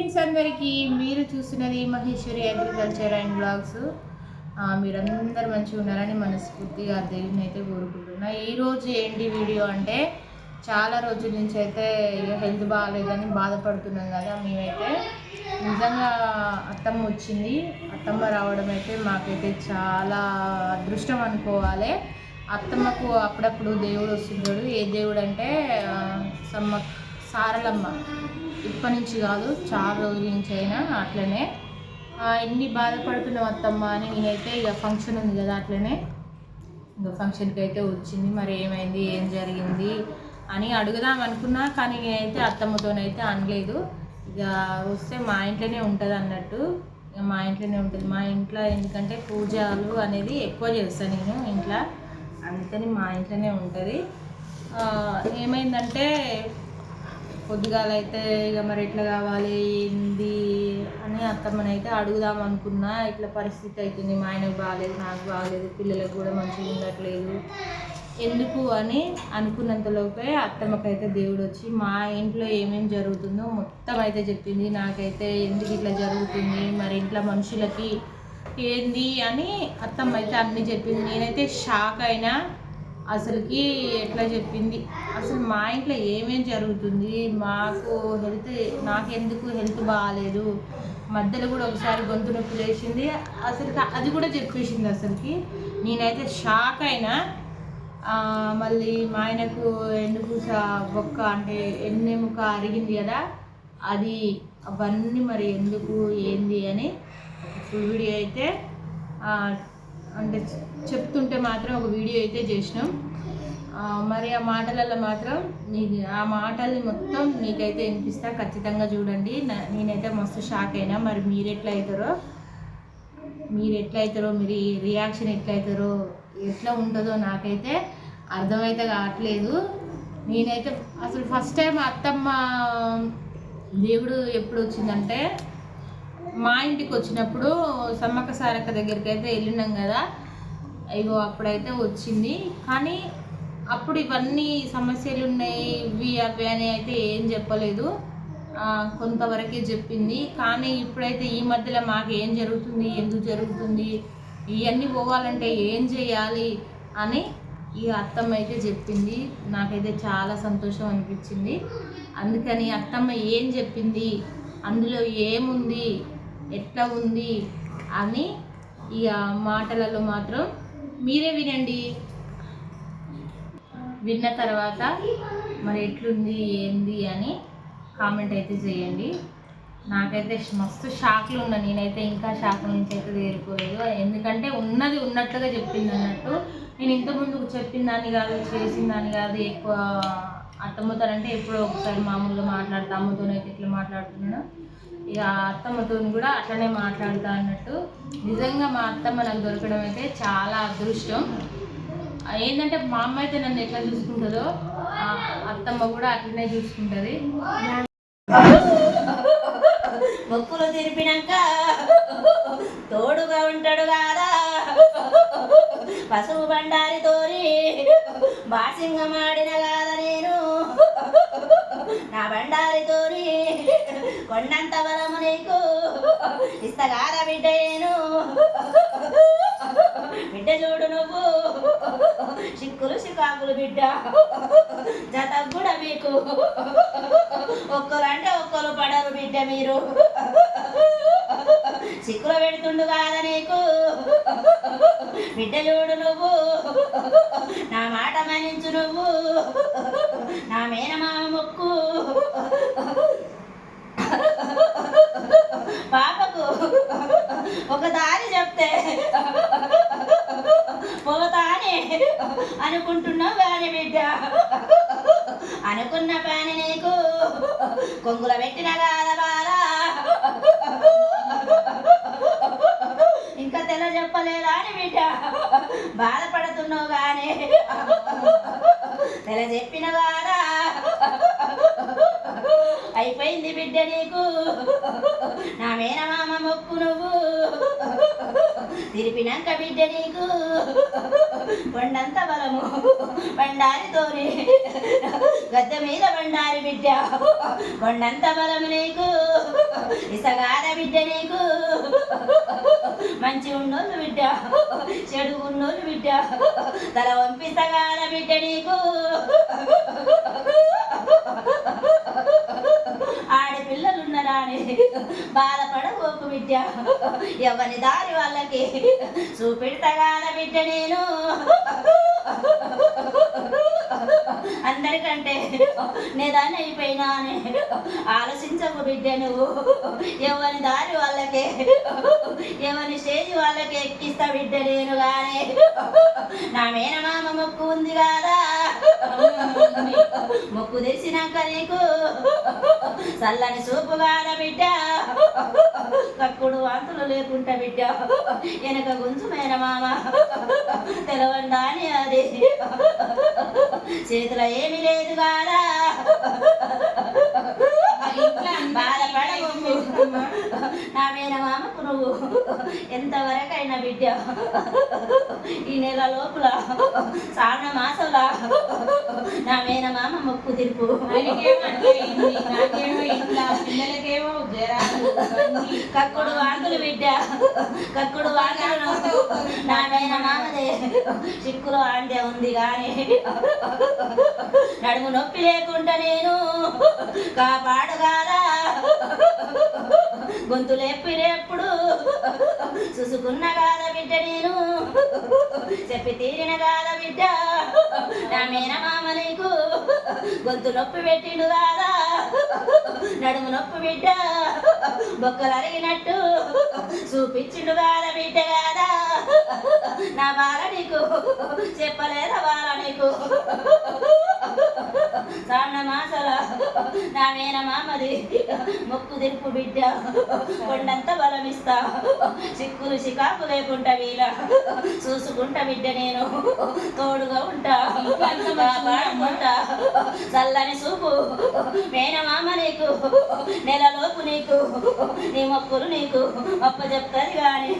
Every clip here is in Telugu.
ఫ్రెండ్స్ అందరికీ, మీరు చూస్తున్నది మహేశ్వరి అగ్రికల్చర్ అండ్ బ్లాగ్స్. మీరందరూ మంచిగా ఉన్నారని మనస్ఫూర్తిగా దేవుని అయితే కోరుకుంటున్నా. ఈరోజు ఏంటి వీడియో అంటే, చాలా రోజుల నుంచి అయితే హెల్త్ బాగాలేదని బాధపడుతున్నాం కదా. మేమైతే నిజంగా అత్తమ్మ వచ్చింది. అత్తమ్మ రావడం అయితే మాకైతే చాలా అదృష్టం అనుకోవాలి. అత్తమ్మకు అప్పుడప్పుడు దేవుడు వస్తుంటాడు. ఏ దేవుడు అంటే సారలమ్మ. ఇప్పటి నుంచి కాదు, చాలా రోజుల నుంచి అయినా అట్లనే ఎన్ని బాధపడుతున్నాం అత్తమ్మ అని. నేనైతే ఇక ఫంక్షన్ ఉంది కదా, అట్లనే ఇంకా ఫంక్షన్కి అయితే వచ్చింది. మరి ఏమైంది, ఏం జరిగింది అని అడుగుదాం అనుకున్నా, కానీ నేనైతే అత్తమ్మతోనైతే అనలేదు. ఇక వస్తే మా ఇంట్లోనే ఉంటుంది అన్నట్టు. ఇక మా ఇంట్లోనే ఉంటుంది. మా ఇంట్లో ఎందుకంటే పూజలు అనేది ఎక్కువ చేస్తాను నేను ఇంట్లో, అందుకని మా ఇంట్లోనే ఉంటుంది. ఏమైందంటే పొద్దుగాలైతే ఇక మరి ఎట్లా కావాలి ఏంది అని అత్తమ్మనైతే అడుగుదాం అనుకున్నా. ఇట్లా పరిస్థితి అవుతుంది, మా ఆయనకు బాగాలేదు, నాకు బాగాలేదు, పిల్లలకు కూడా మంచిగా ఉండట్లేదు, ఎందుకు అని అనుకున్నంతలోపే అత్తమ్మకైతే దేవుడు వచ్చి మా ఇంట్లో ఏమేమి జరుగుతుందో మొత్తం అయితే చెప్పింది. నాకైతే ఎందుకు ఇట్లా జరుగుతుంది, మరి ఇంట్లో మనుషులకి ఏంది అని అత్తమ్మ అయితే అన్నీ చెప్పింది. నేనైతే షాక్ అయినా. అసలుకి ఎట్లా చెప్పింది, అసలు మా ఇంట్లో ఏమేం జరుగుతుంది, మాకు నాకెందుకు హెల్త్ బాగాలేదు, మధ్యలో కూడా ఒకసారి గొంతు నొప్పి లేచింది, అసలు అది కూడా చెప్పేసింది. అసలుకి నేనైతే షాక్ అయినా. మళ్ళీ మా ఆయనకు ఎందుకు బొక్క అంటే ఎన్నెముక అరిగింది కదా, అది అవన్నీ మరి ఎందుకు ఏంది అని ఫుల్ వీడియో అయితే అంటే చెప్తుంటే మాత్రం ఒక వీడియో అయితే చేసినాం. మరి ఆ మాటలలో మాత్రం ఆ మాటల్ని మొత్తం నీకైతే వినిపిస్తా, ఖచ్చితంగా చూడండి. నేనైతే మస్తు షాక్ అయినా. మరి మీరు ఎట్లయితారో మీరు రియాక్షన్ ఎట్లయితారో ఎట్లా ఉంటుందో నాకైతే అర్థమైతే కావట్లేదు. నేనైతే అసలు ఫస్ట్ టైం అత్తమ్మ దేవుడు ఎప్పుడు వచ్చిందంటే, మా ఇంటికి వచ్చినప్పుడు సమ్మక్క సారక్క దగ్గరికి అయితే వెళ్ళినాం కదా, ఇగో అప్పుడైతే వచ్చింది. కానీ అప్పుడు ఇవన్నీ సమస్యలు ఉన్నాయి, ఇవి అవి అని అయితే ఏం చెప్పలేదు, కొంతవరకే చెప్పింది. కానీ ఇప్పుడైతే ఈ మధ్యలో మాకు ఏం జరుగుతుంది, ఎందుకు జరుగుతుంది, ఇవన్నీ పోవాలంటే ఏం చేయాలి అని ఈ అత్తమ్మ అయితే చెప్పింది. నాకైతే చాలా సంతోషం అనిపించింది. అందుకని అత్తమ్మ ఏం చెప్పింది, అందులో ఏముంది, ఎట్లా ఉంది అని ఇక మాటలలో మాత్రం మీరే వినండి. విన్న తర్వాత మరి ఎట్లుంది ఏంది అని కామెంట్ అయితే చేయండి. నాకైతే మస్తు షాక్లు ఉన్నా. నేనైతే ఇంకా షాక్ నుంచి అయితే తేరుకోలేదు. ఎందుకంటే ఉన్నది ఉన్నట్లుగా చెప్పింది అన్నట్టు. నేను ఇంతకుముందు చెప్పిన దాన్ని కాదు, చేసిన దాన్ని కాదు. ఎక్కువ అత్తమ్మతోనంటే ఎప్పుడో ఒకసారి మామూలుగా మాట్లాడుతా, అమ్మతోనైతే ఇట్లా మాట్లాడుతున్నాను, ఇక అత్తమ్మతో కూడా అట్లనే మాట్లాడుతా అన్నట్టు. నిజంగా మా అత్తమ్మ నాకు దొరకడం అయితే చాలా అదృష్టం. ఏంటంటే మా అమ్మ అయితే నన్ను ఎట్లా చూసుకుంటుందో అత్తమ్మ కూడా అట్లనే చూసుకుంటుంది. మొక్కులు తిరిపినాక తోడుగా ఉంటాడు కాదా, పసుపు బండారి తోరి బాసింగమాడిన కాదా, నేను నా బండారి తోరి కొండంత బలము నీకు ఇస్తగార బిడ్డ, నేను బిడ్డ చూడు నువ్వు చిక్కులు చికాకులు బిడ్డ జత కూడా మీకు ఒక్కరు అంటే ఒక్కరు పడరు బిడ్డ, మీరు చిక్కులు పెడుతుండు కాదా నీకు బిడ్డ చూడు నువ్వు, నా మాట మన్నించు నువ్వు, నా మేనమామ మొక్కు పాపకు ఒక దారి చెప్తే పోతానే అనుకుంటున్నావు కానీ బిడ్డ, అనుకున్న పని నీకు కొంగుల పెట్టిన కాదా బాలా, ఇంకా తెల్ల చెప్పలేదా అని బిడ్డ బాధపడుతున్నావు కానీ తెల్ల చెప్పిన వారా అయిపోయింది బిడ్డ నీకు, నా మేనమామ మొక్కు నువ్వు తిరిపినాక బిడ్డ నీకు కొండంత బలము బండారి తోరి గద్దె మీద బండారి బిడ్డ కొండంత బలము నీకు ఇసగాద బిడ్డ నీకు మంచి ఉన్నోళ్ళు బిడ్డ చెడు ఉన్నోళ్ళు బిడ్డ తల వంపిసగాద బిడ్డ నీకు ఆడపిల్లలున్నరా అని బాధపడబోకు బిడ్డ ఎవరి దారి వాళ్ళకి చూపెడతగాద బిడ్డ నేను అందరికంటే నేదాన్ని అయిపోయినా అని ఆలోచించకు బిడ్డ నువ్వు ఎవరి దారి వాళ్ళకే ఎవరి స్టేజ్ వాళ్ళకి ఎక్కిస్తా బిడ్డ నేను గానే నా మేనమామ మొక్కు ఉంది కదా మొక్కు తెచ్చినాక నీకు చల్లని చూపు కాదా బిడ్డ కక్కుడు వాంతులు లేకుండా బిడ్డ వెనక గుంజు మేనమామ తెలవండా అని అది చేతుల ఏమీ లేదు కాదా బాధపడకు నా మేనమామకు నువ్వు ఎంతవరకైనా బిడ్డ ఈ నెల లోపల శ్రావణ మాసంలా నా మేనమామ మొక్కు తిరుపు కక్కుడు వాంతులు బిడ్డ కక్కుడు వాంతులు నా మేనమామదే చిక్కులో ఆండే ఉంది కానీ నడుము నొప్పి లేకుండా నేను కాపాడు కాదా గొంతు లేపినప్పుడు చూసుకున్న కాదా బిడ్డ నేను చెప్పి తీరిన కాదా బిడ్డ నా మేనమామ నీకు గొంతు నొప్పి పెట్టిండు కాదా నడుము నొప్పి బిడ్డ బొక్కలు అరిగినట్టు చూపించిండు కాదా బిడ్డ కాదా నా బాల నీకు చెప్పలేదా బాల నీకు శ్రావణ మాసల నా మేనమామది మొక్కు తిరుపు బిడ్డ కొండంత బలమిస్తా చిక్కులు చికాకు లేకుండా వీల చూసుకుంటా బిడ్డ నేను తోడుగా ఉంటా పాడుకుంటా చల్లని చూపు మేనమామ నీకు నెలలోపు నీకు నీ మొక్కులు నీకు అప్ప చెప్తాది గాని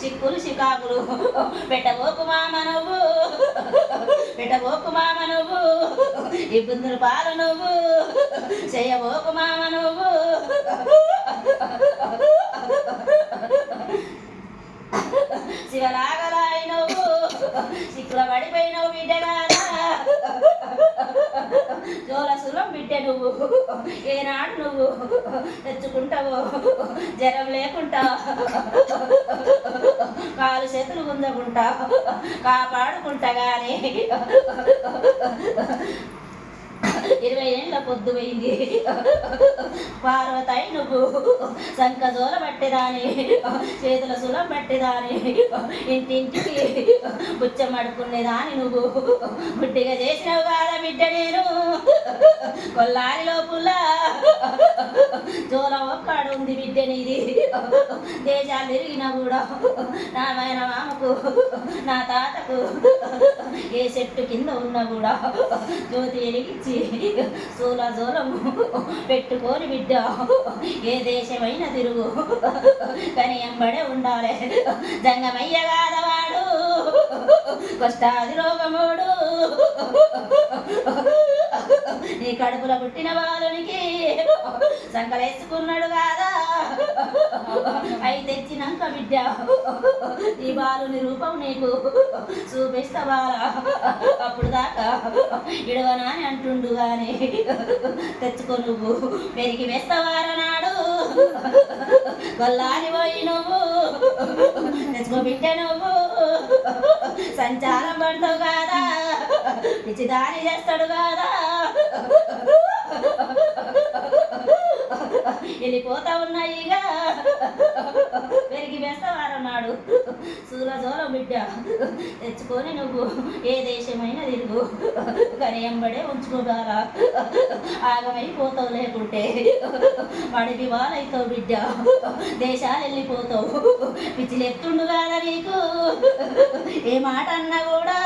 చిక్కులు చికాకులు పెట్టబోకు మామ నువ్వు పెట్టబోకు మామ నువ్వు ఇబ్బందులు పాలు నువ్వు చేయబోకు మామ నువ్వు శివలాగలాయి నువ్వు సిక్కుల పడిపోయినవు బిడ్డగానా జోలసులం బిడ్డ నువ్వు ఏనాడు నువ్వు తెచ్చుకుంటావో జ్వరం లేకుండా కాలు చేతులు గుంజకుంటా కాపాడుకుంటా గాని 20 ఏళ్ళ పొద్దు పోయింది పార్వతాయి నువ్వు సంక జోల పట్టేదాని చేతుల సులం పట్టేదాని ఇంటింటికి బుచ్చం అడుకునేదాని నువ్వు గుడ్డిగా చేసినావు కాదా బిడ్డ నేను కొల్లారి లోపుల జోల ఒక్కడు ఉంది బిడ్డ నీది దేశాలు తిరిగినా కూడా నా మామకు నా తాతకు ఏ చెట్టు కింద ఉన్నా కూడా జ్యోతి వెలిగించి సూల జోలము పెట్టుకోని బిడ్డ ఏ దేశమైన తిరుగు కానీ ఎంబడే ఉండాలి జంగమయ్య కాదవాడు కష్టాది రోగముడు నీ కడుపుల పుట్టిన బాలునికి సంకలేసుకున్నాడు కాదా అయి తెచ్చినాక బిడ్డ ఈ బాలుని రూపం నీకు చూపిస్తా బాల అప్పుడు దాకా ఇడవనా అని అంటుండు గాని తెచ్చుకో నువ్వు పెరిగి వేస్తావారనాడు గొల్లాని పోయి నువ్వు తెచ్చుకో బిడ్డ నువ్వు సంచారం పడతావు కాదా పిచ్చిదాని చేస్తాడు కాదా వెళ్ళిపోతా ఉన్నాయిగా పెరిగి వేస్తావారన్నాడు సూల జోల బిడ్డ తెచ్చుకొని నువ్వు ఏ దేశమైనా తిరుగు కానీ ఎంబడే ఉంచుకోగారా ఆగమైపోతావు లేకుంటే వాడికి వాళ్ళైతావు బిడ్డ దేశాలు వెళ్ళిపోతావు పిచ్చి లెత్తుండు కాదా నీకు ఏ మాట అన్నా కూడా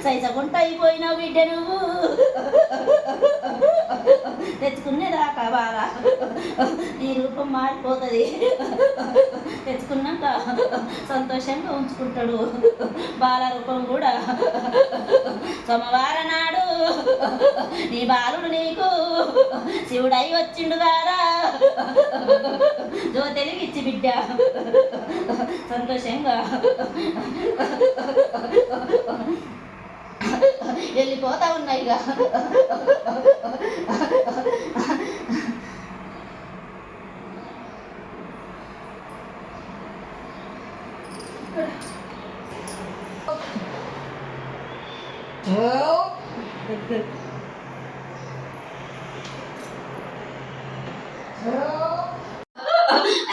సైసకుంట అయిపోయినావు బిడ్డ నువ్వు తెచ్చుకునేదాకా బాగా నీ రూపం మారిపోతుంది తెచ్చుకున్నాక సంతోషంగా ఉంచుకుంటాడు బాల రూపం కూడా సోమవారం నాడు నీ బాలుడు నీకు శివుడై వచ్చిండు కాదా జ్యోతిలిగిచ్చి బిడ్డ సంతోషంగా వెళ్ళిపోతా ఉన్నాయిగా.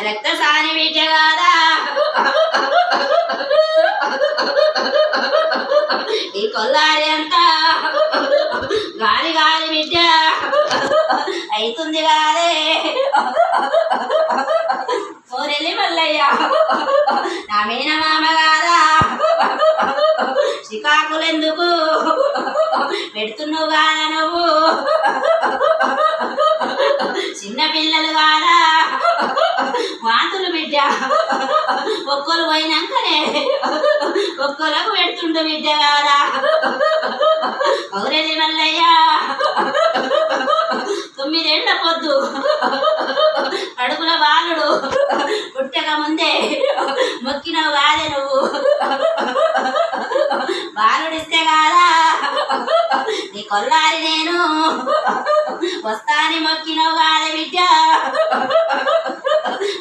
రక్తసాని బిడ్డ కాదా ఈ కొల్లారి అంతా గాలి గాలి బిడ్డ అవుతుంది కాదే కోరెల్లి మల్లయ్య నా మేనమామ కాదా శ్రీకాకులెందుకు పెడుతున్నావు కాదా నువ్వు చిన్నపిల్లలు కాదా వాంతులు బిడ్డ ఒక్కరు పోయినాకనే ఒక్కరకు పెడుతుండు బిడ్డ కాదా పౌరెల్లి మల్లయ్య 9 ఏళ్ల పొద్దు కడుపుల బాలుడు పుట్టక ముందే మొక్కినవు కాదే నువ్వు బాలుడిస్తే కాదా నీ కొల్లారి నేను వస్తాని మొక్కినవు కాదే బిడ్డ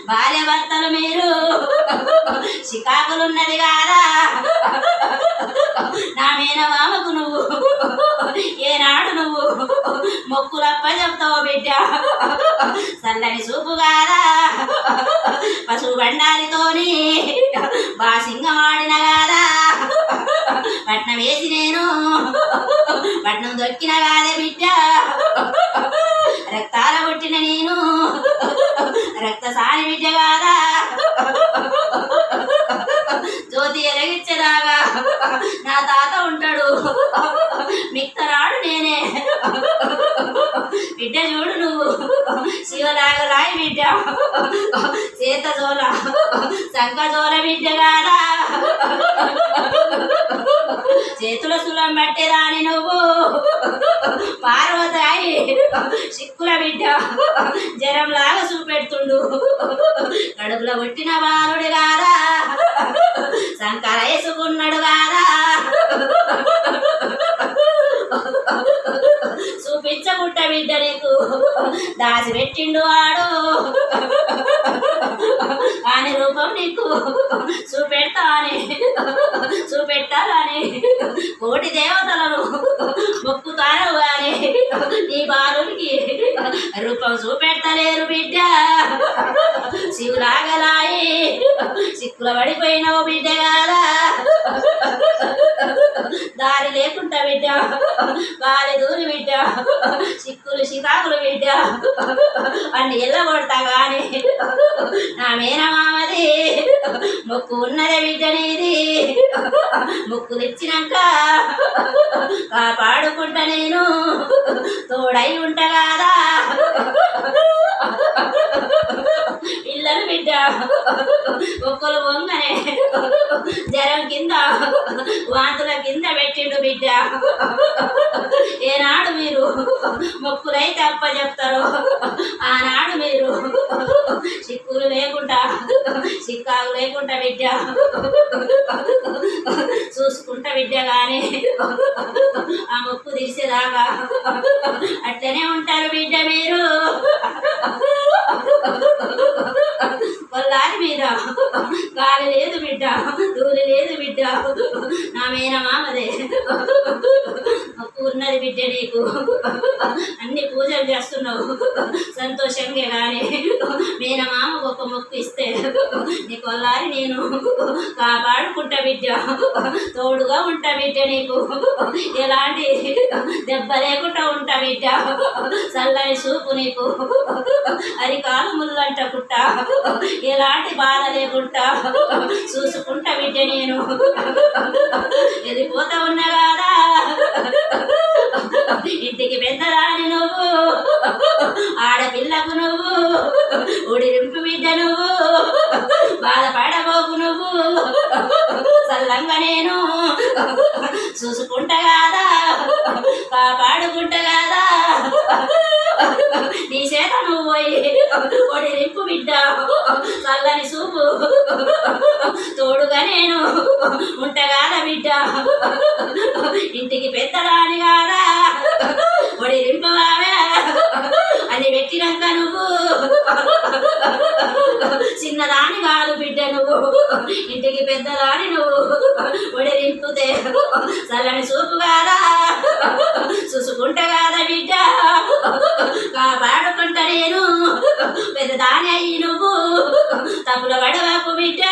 భార్య భర్తలు మీరు శ్రీకాకులున్నది కాదా నా మేనమామకు నువ్వు ఏనాడు నువ్వు మొక్కులప్ప చెప్తావు బిడ్డ చల్లని చూపు కాదా పశువు బండారితోని బాసింగమాడిన కాదా పట్నం వేసి నేను పట్నం దొక్కిన కాదే బిడ్డ రక్తాల పుట్టిన నేను రక్తసాని బిడ్డ కాదా జ్యోతి ఎరగిచ్చేదాగా నా తాత ఉంటాడు మిక్తరాడు నేనే బిడ్డ చూడు నువ్వు శివలాగా రాయి బిడ్డ చేత జోల సంక జోల బిడ్డ కాదా చేతుల సులం పట్టేదాని నువ్వు పార్వతాయి సిక్కుల బిడ్డ జరంలాగా చూపెడుతుండు కడుపులో పుట్టిన బాలుడు కాదా సంకర వేసుకున్నాడు కాదా చూపించబుట్ట బిడ్డ నీకు దాచి పెట్టిండు వాడు అని రూపం నీకు చూపెట్టాలని కోటి దేవతలను మొక్కుతాను కానీ నీ బాలునికి రూపం చూపెట్టలేరు బిడ్డ శివులాగలాయి సిక్కుల పడిపోయినావు బిడ్డ కాదా దారి లేకుండా బిడ్డ గాలి దూరి బిడ్డ సిక్కులు శికాకులు బిడ్డ అన్ని ఎల్లగొడతా గాని నా మేనమామది మొక్కు ఉన్నదే బిడ్డ నీది మొక్కులు ఇచ్చినాక కాపాడుకుంటా నేను తోడై ఉంటా కాదా పిల్లలు బిడ్డ ఒక్కరు వంగనే జరం కింద వాంతుల కింద పెట్టిండు బిడ్డ ఏనాడు మీరు మొక్కులైతే అప్ప చెప్తారు ఆనాడు మీరు సిక్కులు లేకుండా సిక్కాలు లేకుండా బిడ్డ చూసుకుంటా బిడ్డ కానీ ఆ మొక్కు తీసేదాకా అట్లనే ఉంటారు బిడ్డ మీరు కొల్లారి మీద గాలి లేదు బిడ్డ దూరి లేదు బిడ్డ నా మేనమామదే మొక్కు ఉన్నది బిడ్డ నీకు అన్ని పూజలు చేస్తున్నావు సంతోషంగా కానీ మేనమామ గొప్ప మొక్కు ఇస్తే నీ కొల్లారి నేను కాపాడుకుంటా బిడ్డ తోడుగా ఉంటా బిడ్డ నీకు ఎలాంటి దెబ్బ లేకుండా ఉంటా బిడ్డ చల్లని చూపు నీకు అరికాలు ముళ్ళంట పుట్ట ఎలాంటి బాధ లేకుండా చూసుకుంటా బిడ్డ నేను వెళ్ళిపోతా ఉన్నా కాదా ఇంటికి పెద్దదాని నువ్వు ఆడపిల్లకు నువ్వు ఉడిరింపు బిడ్డ నువ్వు బాధపడబోకు నువ్వు చల్లంగా నేను చూసుకుంటా కాదా కాపాడుకుంటా కాదా నీ చేత నువ్వు పోయి ఒడి రింపు బిడ్డ చల్లని చూపు తోడుగా నేను ఉంటగాద బిడ్డ ఇంటికి పెద్దదాని కాదా ఒడి రింపవావే అని పెట్టినాక నువ్వు చిన్నదాని కాదు బిడ్డ నువ్వు ఇంటికి పెద్దదాని నువ్వు ఒడి రింపుతే చల్లని చూపు కాదా చూసుకుంటా కాదా బిడ్డ కాపాడుకుంటా నేను పెద్దదాని అయ్యి నువ్వు తప్పుల పడవాకు బిడ్డ